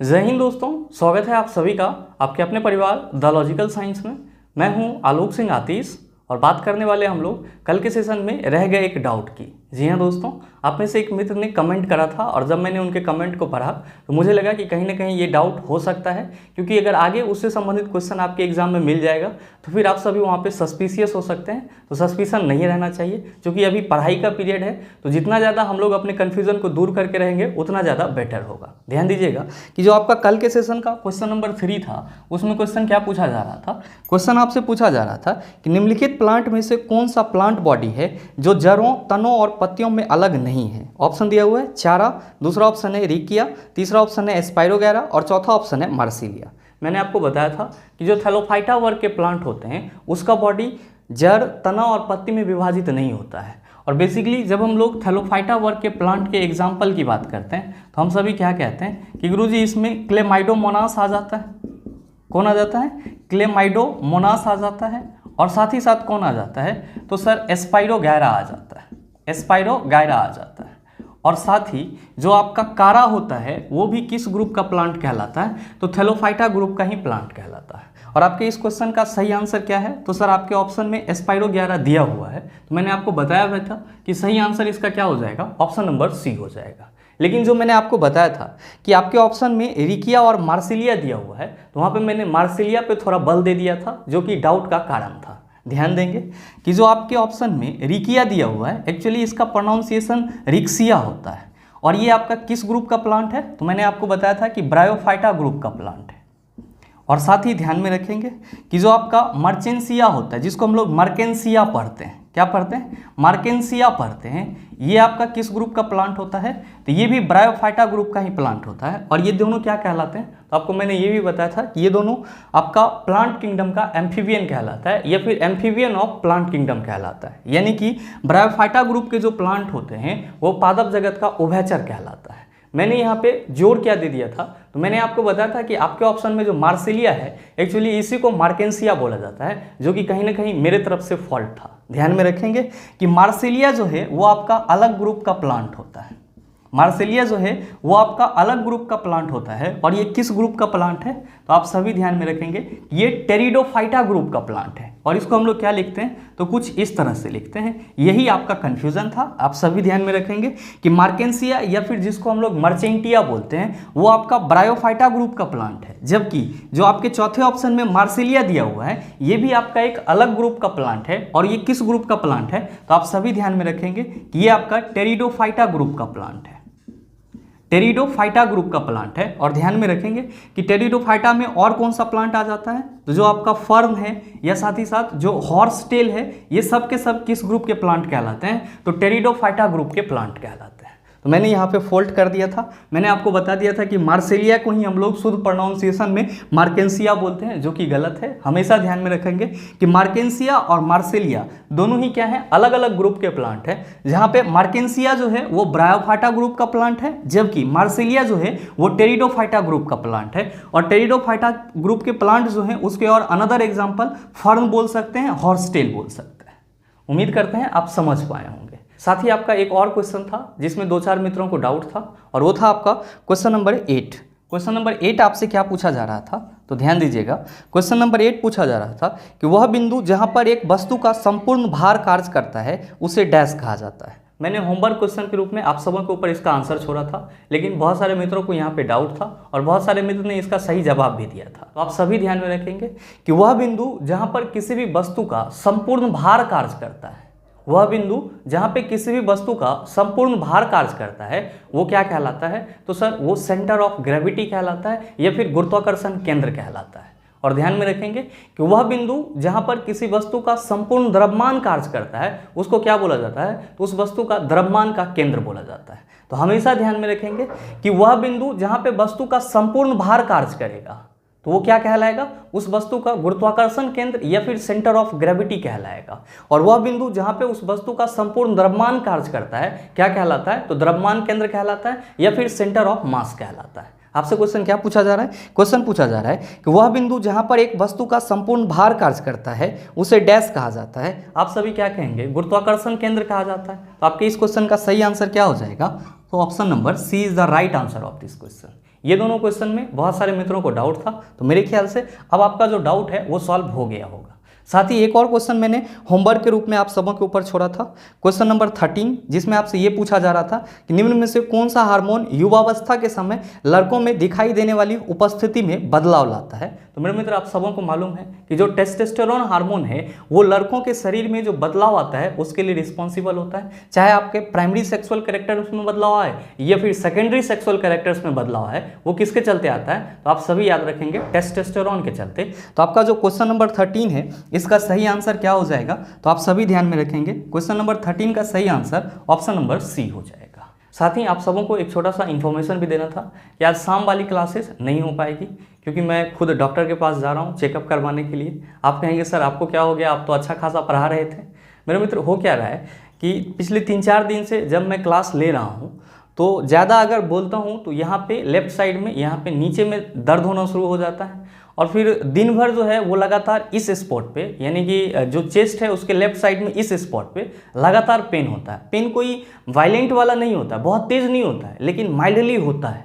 जय हिंद दोस्तों, स्वागत है आप सभी का आपके अपने परिवार द लॉजिकल साइंस में। मैं हूं आलोक सिंह आतिश और बात करने वाले हम लोग कल के सेशन में रह गए एक डाउट की। जी हाँ दोस्तों, आप में से एक मित्र ने कमेंट करा था और जब मैंने उनके कमेंट को पढ़ा तो मुझे लगा कि कहीं ना कहीं ये डाउट हो सकता है, क्योंकि अगर आगे उससे संबंधित क्वेश्चन आपके एग्जाम में मिल जाएगा तो फिर आप सभी वहाँ पे सस्पिशियस हो सकते हैं। तो सस्पिशन नहीं रहना चाहिए, क्योंकि अभी पढ़ाई का पीरियड है, तो जितना ज़्यादा हम लोग अपने कन्फ्यूजन को दूर करके रहेंगे उतना ज़्यादा बेटर होगा। ध्यान दीजिएगा कि जो आपका कल के सेशन का क्वेश्चन नंबर 3 था, उसमें क्वेश्चन क्या पूछा जा रहा था। क्वेश्चन आपसे पूछा जा रहा था कि निम्नलिखित प्लांट में से कौन सा प्लांट बॉडी है जो जड़ों, तनों और पत्तियों में अलग नहीं है। ऑप्शन दिया हुआ है चारा, दूसरा ऑप्शन है रिकिया, तीसरा ऑप्शन है स्पाइरोगैरा और चौथा ऑप्शन है मार्सिलिया। मैंने आपको बताया था कि जो थैलोफाइटा वर्ग के प्लांट होते हैं उसका बॉडी जड़, तना और पत्ती में विभाजित नहीं होता है। और बेसिकली जब हम लोग थैलोफाइटा वर्ग के प्लांट के एग्जाम्पल की बात करते हैं तो हम सभी क्या कहते हैं कि गुरुजी इसमें क्लेमाइडोमोनास आ जाता है। कौन आ जाता है? क्लेमाइडोमोनास आ जाता है। और साथ ही साथ कौन आ जाता है? तो सर स्पाइरोगैरा आ जाता है। स्पाइरोगैरा आ जाता है। और साथ ही जो आपका कारा होता है वो भी किस ग्रुप का प्लांट कहलाता है? तो थैलोफाइटा ग्रुप का ही प्लांट कहलाता है। और आपके इस क्वेश्चन का सही आंसर क्या है? तो सर आपके ऑप्शन में स्पाइरोगैरा दिया हुआ है, तो मैंने आपको बताया हुआ था कि सही आंसर इसका क्या हो जाएगा? ऑप्शन नंबर सी हो जाएगा। लेकिन जो मैंने आपको बताया था कि आपके ऑप्शन में रिकिया और मार्सिलिया दिया हुआ है, तो वहाँ पे मैंने मार्सिलिया पे थोड़ा बल दे दिया था, जो कि डाउट का कारण था। ध्यान देंगे कि जो आपके ऑप्शन में रिकिया दिया हुआ है, एक्चुअली इसका प्रोनाउंसिएशन रिक्सिया होता है। और ये आपका किस ग्रुप का प्लांट है? तो मैंने आपको बताया था कि ब्रायोफाइटा ग्रुप का प्लांट है। और साथ ही ध्यान में रखेंगे कि जो आपका मर्चेंसिया होता है, जिसको हम लोग मर्केंसिया पढ़ते हैं, क्या पढ़ते हैं? मार्केंसिया पढ़ते हैं। ये आपका किस ग्रुप का प्लांट होता है? तो ये भी ब्रायोफाइटा ग्रुप का ही प्लांट होता है। और ये दोनों क्या कहलाते हैं? तो आपको मैंने ये भी बताया था कि ये दोनों आपका प्लांट किंगडम का एम्फीबियन कहलाता है, या फिर एम्फीबियन ऑफ प्लांट किंगडम कहलाता है। यानी कि ब्रायोफाइटा ग्रुप के जो प्लांट होते हैं वो पादप जगत का उभयचर कहलाता है। मैंने यहाँ पे जोर क्या दे दिया था? तो मैंने आपको बताया था कि आपके ऑप्शन में जो मार्सिलिया है, एक्चुअली इसी को मार्केंसिया बोला जाता है, जो कि कहीं ना कहीं मेरे तरफ से फॉल्ट था। ध्यान में रखेंगे कि मार्सिलिया जो है वो आपका अलग ग्रुप का प्लांट होता है। मार्सिलिया जो है वो आपका अलग ग्रुप का प्लांट होता है। और ये किस ग्रुप का प्लांट है? तो आप सभी ध्यान में रखेंगे ये टेरिडोफाइटा ग्रुप का प्लांट है। और इसको हम लोग क्या लिखते हैं? तो कुछ इस तरह से लिखते हैं। यही आपका कंफ्यूजन था। आप सभी ध्यान में रखेंगे कि मार्केंसिया या फिर जिसको हम लोग मर्चेंटिया बोलते हैं वो आपका ब्रायोफाइटा ग्रुप का प्लांट है, जबकि जो आपके चौथे ऑप्शन में मार्सिलिया दिया हुआ है ये भी आपका एक अलग ग्रुप का प्लांट है। और ये किस ग्रुप का प्लांट है? तो आप सभी ध्यान में रखेंगे कि ये आपका टेरिडोफाइटा ग्रुप का प्लांट है। टेरिडोफाइटा ग्रुप का प्लांट है। और ध्यान में रखेंगे कि टेरिडोफाइटा में और कौन सा प्लांट आ जाता है? तो जो आपका फर्न है या साथ ही साथ जो हॉर्स टेल है, ये सब के सब किस ग्रुप के प्लांट कहलाते हैं? तो टेरिडोफाइटा ग्रुप के प्लांट कहलाते हैं। तो मैंने यहाँ पे फोल्ट कर दिया था। मैंने आपको बता दिया था कि मार्सिलिया को ही हम लोग शुद्ध प्रोनाउंसिएशन में मार्केंसिया बोलते हैं, जो कि गलत है। हमेशा ध्यान में रखेंगे कि मार्केंसिया और मार्सिलिया दोनों ही क्या है? अलग अलग ग्रुप के प्लांट है। जहाँ पे मार्केंसिया जो है वो ब्रायोफाइटा ग्रुप का प्लांट है, जबकि मार्सिलिया जो है वो टेरिडोफाइटा ग्रुप का प्लांट है। और टेरिडोफाइटा ग्रुप के प्लांट जो है उसके और अनदर एग्जाम्पल फर्न बोल सकते हैं, हॉर्स टेल बोल सकते हैं। उम्मीद करते हैं आप समझ पाए होंगे। साथ ही आपका एक और क्वेश्चन था जिसमें 2-4 मित्रों को डाउट था, और वो था आपका क्वेश्चन नंबर 8। क्वेश्चन नंबर 8 आपसे क्या पूछा जा रहा था? तो ध्यान दीजिएगा, क्वेश्चन नंबर 8 पूछा जा रहा था कि वह बिंदु जहां पर एक वस्तु का संपूर्ण भार कार्य करता है उसे डैश कहा जाता है। मैंने होमवर्क क्वेश्चन के रूप में आप सबों के ऊपर इसका आंसर छोड़ा था, लेकिन बहुत सारे मित्रों को यहाँ पे डाउट था और बहुत सारे मित्र ने इसका सही जवाब भी दिया था। तो आप सभी ध्यान में रखेंगे कि वह बिंदु जहाँ पर किसी भी वस्तु का संपूर्ण भार कार्य करता है, वह बिंदु जहाँ पे किसी भी वस्तु का संपूर्ण भार कार्य करता है वो क्या कहलाता है? तो सर वो सेंटर ऑफ ग्रेविटी कहलाता है, या फिर गुरुत्वाकर्षण केंद्र कहलाता है। और ध्यान में रखेंगे कि वह बिंदु जहाँ पर किसी वस्तु का संपूर्ण द्रव्यमान कार्य करता है उसको क्या बोला जाता है? तो उस वस्तु का द्रव्यमान का केंद्र बोला जाता है। तो हमेशा ध्यान में रखेंगे कि वह बिंदु जहाँ पे वस्तु का संपूर्ण भार कार्य करेगा तो वो क्या कहलाएगा? उस वस्तु का गुरुत्वाकर्षण केंद्र या फिर सेंटर ऑफ ग्रेविटी कहलाएगा। और वह बिंदु जहां पे उस वस्तु का संपूर्ण द्रव्यमान कार्य करता है क्या कहलाता है? तो द्रव्यमान केंद्र कहलाता है, या फिर सेंटर ऑफ मास कहलाता है। आपसे क्वेश्चन क्या पूछा जा रहा है? क्वेश्चन पूछा जा रहा है कि वह बिंदु जहां पर एक वस्तु का संपूर्ण भार कार्य करता है उसे डैश कहा जाता है। आप सभी क्या कहेंगे? गुरुत्वाकर्षण केंद्र कहा जाता है। तो आपके इस क्वेश्चन का सही आंसर क्या हो जाएगा? तो option number c is the right answer of this question. ये दोनों क्वेश्चन में बहुत सारे मित्रों को डाउट था, तो मेरे ख्याल से अब आपका जो डाउट है वो सॉल्व हो गया होगा। साथ ही एक और क्वेश्चन मैंने होमवर्क के रूप में आप सबों के ऊपर छोड़ा था, क्वेश्चन नंबर 13, जिसमें आपसे ये पूछा जा रहा था कि निम्न में से कौन सा हार्मोन युवावस्था के समय लड़कों में दिखाई देने वाली उपस्थिति में बदलाव लाता है। तो मेरे मित्र, आप सबों को मालूम है कि जो टेस्टोस्टेरोन हार्मोन है वो लड़कों के शरीर में जो बदलाव आता है उसके लिए रिस्पॉन्सिबल होता है। चाहे आपके प्राइमरी सेक्सुअल कैरेक्टर्स में बदलाव आए या फिर सेकेंडरी सेक्सुअल कैरेक्टर्स में बदलाव है, वो किसके चलते आता है, तो आप सभी याद रखेंगे टेस्टोस्टेरोन के चलते। तो आपका जो क्वेश्चन नंबर 13 है इसका सही आंसर क्या हो जाएगा, तो आप सभी ध्यान में रखेंगे क्वेश्चन नंबर 13 का सही आंसर ऑप्शन नंबर सी हो जाएगा। साथ ही आप सबों को एक छोटा सा इन्फॉर्मेशन भी देना था कि आज शाम वाली क्लासेस नहीं हो पाएगी, क्योंकि मैं खुद डॉक्टर के पास जा रहा हूँ चेकअप करवाने के लिए। आप कहेंगे सर आपको क्या हो गया, आप तो अच्छा खासा पढ़ा रहे थे। मेरे मित्र, हो क्या रहा है कि पिछले 3-4 दिन से जब मैं क्लास ले रहा हूँ तो ज़्यादा अगर बोलता हूँ तो यहाँ पे लेफ्ट साइड में, यहाँ पे नीचे में दर्द होना शुरू हो जाता है, और फिर दिन भर जो है वो लगातार इस स्पॉट पे, यानी कि जो चेस्ट है उसके लेफ्ट साइड में इस स्पॉट पे लगातार पेन होता है। पेन कोई वायलेंट वाला नहीं होता, बहुत तेज़ नहीं होता है, लेकिन माइल्डली होता है।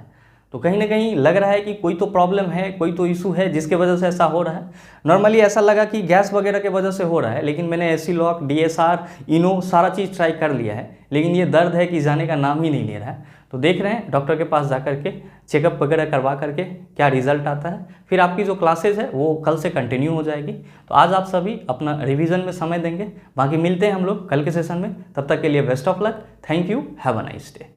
तो कहीं ना कहीं लग रहा है कि कोई तो प्रॉब्लम है, कोई तो इशू है जिसके वजह से ऐसा हो रहा है। नॉर्मली ऐसा लगा कि गैस वगैरह के वजह से हो रहा है, लेकिन मैंने एसिलॉक, DSR, इनो सारा चीज़ ट्राई कर लिया है, लेकिन ये दर्द है कि जाने का नाम ही नहीं ले रहा है। तो देख रहे हैं डॉक्टर के पास जा करके चेकअप वगैरह करवा करके क्या रिजल्ट आता है। फिर आपकी जो क्लासेज है वो कल से कंटिन्यू हो जाएगी। तो आज आप सभी अपना रिवीजन में समय देंगे, बाकी मिलते हैं हम लोग कल के सेशन में। तब तक के लिए best of luck, thank you, have a nice day.